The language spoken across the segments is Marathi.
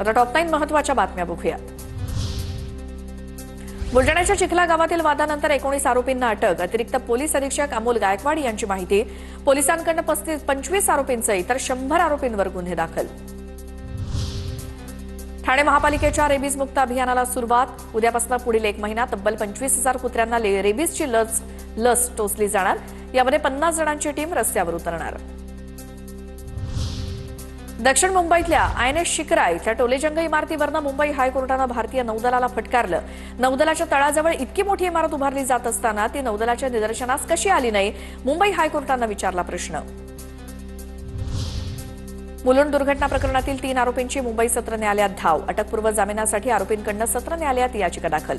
आता टॉप 9 महत्त्वाच्या बातम्या बघूयात। बुलढाण्याच्या चिखला गावातील वादानंतर 19 आरोपींना अटक। अतिरिक्त पोलीस अधीक्षक अमोल गायकवाड यांची माहिती। पोलिसांकडून 25 आरोपींसह इतर 100 आरोपींवर गुन्हे दाखल। ठाणे महापालिकेच्या रेबीज मुक्त अभियानाला सुरुवात। उद्यापासून पुढील 1 महिना तब्बल 25,000 कुत्र्यांना रेबीजची लस टोचली जाणार। यामध्ये 50 जणांची टीम रस्त्यावर उतरणार। दक्षिण मुंबईतल्या INS शिकरा इथल्या टोलेजंग इमारतीवरनं मुंबई हायकोर्टानं भारतीय नौदलाला फटकारलं। नौदलाच्या तळाजवळ इतकी मोठी इमारत उभारली जात असताना ती नौदलाच्या निदर्शनास कशी आली नाही, मुंबई हायकोर्टानं विचारला प्रश्न। मुलुंड दुर्घटना प्रकरणातील 3 आरोपींची मुंबई सत्र न्यायालयात धाव। अटकपूर्व जामिनासाठी आरोपींकडून सत्र न्यायालयात याचिका दाखल।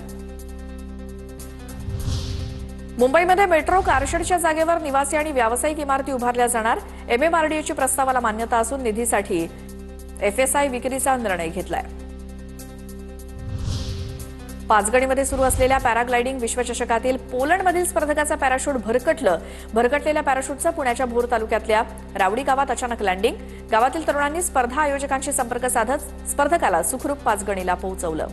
मुंबईमध्ये मेट्रो कारशेडच्या जागेवर निवासी आणि व्यावसायिक इमारती उभारल्या जाणार। MMRDAची प्रस्तावाला मान्यता असून निधीसाठी FSI विक्रीचा निर्णय घेतलाय। पाचगणीमध्ये सुरू असलेल्या पॅराग्लायडिंग विश्वचषकातील पोलंडमधील स्पर्धकाचा पॅराशूट भरकटलं। भरकटलेल्या पॅराशूटचं पुण्याच्या भोर तालुक्यातल्या रावडी गावात अचानक लँडिंग। गावातील तरुणांनी स्पर्धा आयोजकांशी संपर्क साधत स्पर्धकाला सुखरूप पाचगणीला पोहोचवलं।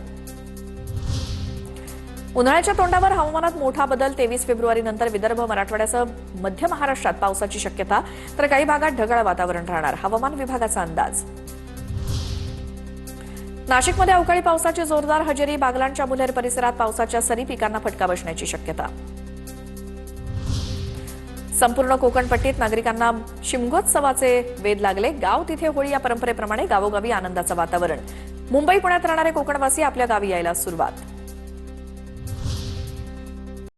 उन्हाळ्याच्या तोंडावर हवामानात मोठा बदल। 23 फेब्रुवारीनंतर विदर्भ, मराठवाड्यासह मध्य महाराष्ट्रात पावसाची शक्यता, तर काही भागात ढगाळ वातावरण राहणार, हवामान विभागाचा अंदाज। नाशिकमध्ये अवकाळी पावसाची जोरदार हजेरी। बागलाणच्या मुल्हेर परिसरात पावसाच्या सरी, पिकांना फटका बसण्याची शक्यता। संपूर्ण कोकणपट्टीत नागरिकांना शिमगोत्सवाचे वेध लागले। गाव तिथे होळी या परंपरेप्रमाणे गावोगावी आनंदाचं वातावरण। मुंबई, पुण्यात राहणारे कोकणवासी आपल्या गावी यायला सुरुवात।